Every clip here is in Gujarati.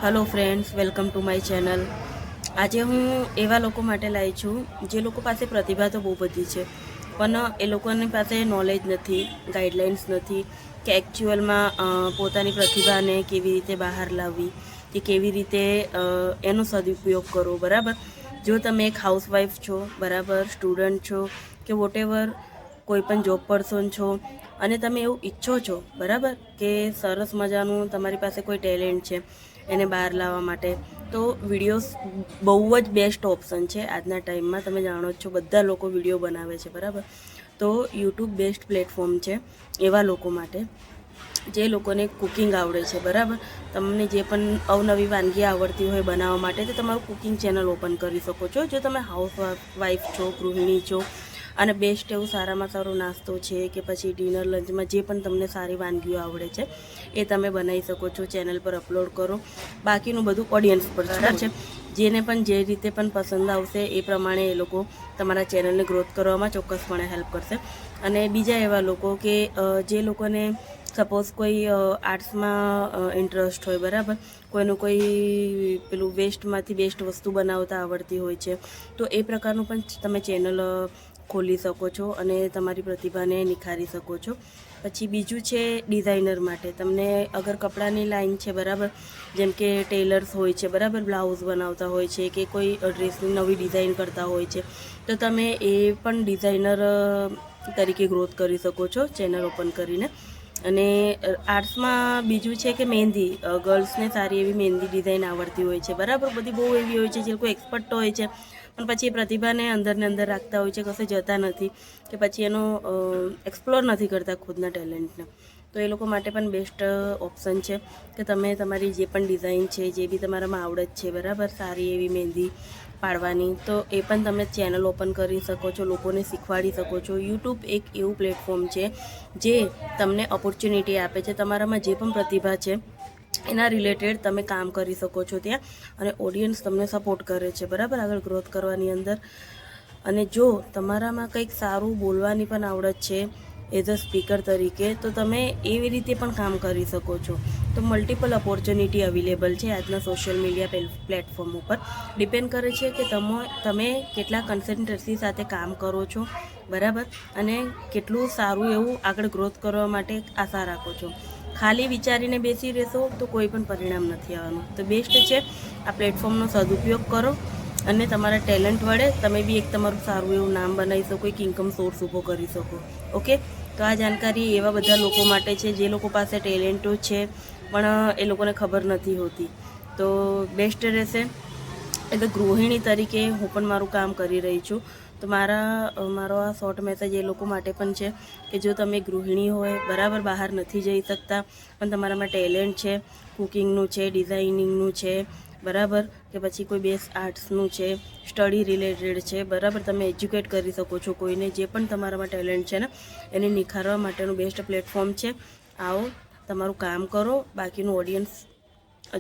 Hello friends, welcome to my channel. आज हूँ एवा लोको माटे लाई छूँ जे लोको पासे प्रतिभा तो बहु बधी छे पण ए लोकोनी पासे नॉलेज नहीं, गाइडलाइन्स नहीं कि एक्चुअल में पोतानी प्रतिभा ने केवी रीते बहार लावी कि केवी रीते एनो सदुपयोग करो। बराबर, जो तमे एक हाउसवाइफ छो, बराबर स्टूडंट छो कि वोटेवर कोईपण जॉब पर्सन छो અને તમે એવું ઈચ્છો છો, બરાબર, કે સરસ મજાનું તમારી પાસે કોઈ ટેલેન્ટ છે એને બહાર લાવવા માટે, તો વિડીયોઝ બહુ જ બેસ્ટ ઓપ્શન છે આજના ટાઈમમાં. તમે જાણો જ છો બધા લોકો વિડીયો બનાવે છે, બરાબર. તો યુટ્યુબ બેસ્ટ પ્લેટફોર્મ છે એવા લોકો માટે જે લોકોને કુકિંગ આવડે છે, બરાબર. તમને જે પણ અવનવી વાનગી આવડતી હોય બનાવવા માટે તો તમારું કુકિંગ ચેનલ ઓપન કરી શકો છો. જો તમે હાઉસ વાઇફ છો, ગૃહિણી છો અને બેસ્ટ એવું સારામાં સારો નાસ્તો છે કે પછી ડિનર લંચમાં જે પણ તમને સારી વાનગીઓ આવડે છે એ તમે બનાવી શકો છો, ચેનલ પર અપલોડ કરો. બાકીનું બધું ઓડિયન્સ પર છે, જેને પણ જે રીતે પણ પસંદ આવશે એ પ્રમાણે એ લોકો તમારા ચેનલને ગ્રોથ કરવામાં ચોક્કસપણે હેલ્પ કરશે. અને બીજા એવા લોકો કે જે લોકોને સપોઝ કોઈ આર્ટ્સમાં ઇન્ટરેસ્ટ હોય, બરાબર, કોઈનું કોઈ પેલું વેસ્ટમાંથી બેસ્ટ વસ્તુ બનાવતા આવડતી હોય છે, તો એ પ્રકારનું પણ તમે ચેનલ ખોલી શકો છો અને તમારી પ્રતિભાને નિખારી શકો છો. પછી બીજું છે ડિઝાઇનર માટે. તમને અગર કપડાની લાઈન છે, બરાબર, જેમ કે ટેલર્સ હોય છે, બરાબર, બ્લાઉઝ બનાવતા હોય છે કે કોઈ ડ્રેસની નવી ડિઝાઇન કરતા હોય છે, તો તમે એ પણ ડિઝાઇનર તરીકે ગ્રોથ કરી શકો છો ચેનલ ઓપન કરીને. અને આર્ટ્સમાં બીજું છે કે મહેંદી, ગર્લ્સને સારી એવી મહેંદી ડિઝાઇન આવડતી હોય છે, બરાબર. બધી બહુ એવી હોય છે જે લોકો એક્સપર્ટ હોય છે પણ પછી એ પ્રતિભાને અંદરને અંદર રાખતા હોય છે, કશે જતા નથી કે પછી એનો એક્સપ્લોર નથી કરતા ખુદના ટેલેન્ટને. તો એ લોકો માટે પણ બેસ્ટ ઓપ્શન છે કે તમે તમારી જે પણ ડિઝાઇન છે, જે બી તમારામાં આવડત છે, બરાબર, સારી એવી મહેંદી પાડવાની, તો એ પણ તમે ચેનલ ઓપન કરી શકો છો, લોકોને શીખવાડી શકો છો. યુટ્યુબ એક એવું પ્લેટફોર્મ છે જે તમને ઓપોર્ચ્યુનિટી આપે છે. તમારામાં જે પણ પ્રતિભા છે એના રિલેટેડ તમે કામ કરી શકો છો ત્યાં, અને ઓડિયન્સ તમને સપોર્ટ કરે છે, બરાબર, આગળ ગ્રોથ કરવાની અંદર. અને જો તમારામાં કંઈક સારું બોલવાની પણ આવડત છે એઝ અ સ્પીકર તરીકે, તો તમે એવી રીતે પણ કામ કરી શકો છો. તો મલ્ટિપલ ઓપોર્ચ્યુનિટી અવેલેબલ છે આજના સોશિયલ મીડિયા પ્લેટફોર્મ ઉપર. ડિપેન્ડ કરે છે કે તમે કેટલા કન્સન્ટ્રેસી સાથે કામ કરો છો, બરાબર, અને કેટલું સારું એવું આગળ ગ્રોથ કરવા માટે આશા રાખો છો. ખાલી વિચારીને બેસી રહેશો તો કોઈ પણ પરિણામ નથી આવવાનું. તો બેસ્ટ છે આ પ્લેટફોર્મનો સદુપયોગ કરો અને તમારા ટેલેન્ટ વડે તમે બી એક તમારું સારું એવું નામ બનાવી શકો, એક ઇન્કમ સોર્સ ઊભો કરી શકો. ઓકે, તો આ જાણકારી એવા બધા લોકો માટે છે જે લોકો પાસે ટેલેન્ટો છે પણ એ લોકોને ખબર નથી હોતી. તો બેસ્ટ રહેશે. એટલે ગૃહિણી તરીકે હું પણ મારું કામ કરી રહી છું. તો મારો આ શોર્ટ મેસેજ એ લોકો માટે પણ છે કે જો તમે ગૃહિણી હોય, બરાબર, બહાર નથી જઈ શકતા પણ તમારામાં ટેલેન્ટ છે, કુકિંગનું છે, ડિઝાઇનિંગનું છે, બરાબર, કે પછી કોઈ બેસ્ટ આર્ટ્સનું છે, સ્ટડી રિલેટેડ છે, બરાબર, તમે એજ્યુકેટ કરી શકો છો કોઈને. જે પણ તમારામાં ટેલેન્ટ છે ને એને નિખારવા માટેનું બેસ્ટ પ્લેટફોર્મ છે. આવો, તમારું કામ કરો, બાકીનું ઓડિયન્સ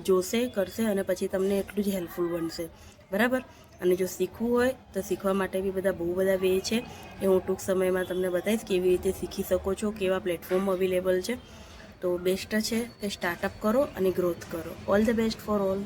જોશે, કરશે અને પછી તમને એટલું જ હેલ્પફુલ બનશે, બરાબર. અને જો શીખવું હોય તો શીખવા માટે બી બહુ બધા વે છે, એ હું ટૂંક સમયમાં તમને બતાવીશ કેવી રીતે શીખી શકો છો, કેવા પ્લેટફોર્મ અવેલેબલ છે. તો બેસ્ટ છે કે સ્ટાર્ટઅપ કરો અને ગ્રોથ કરો. All the best for all.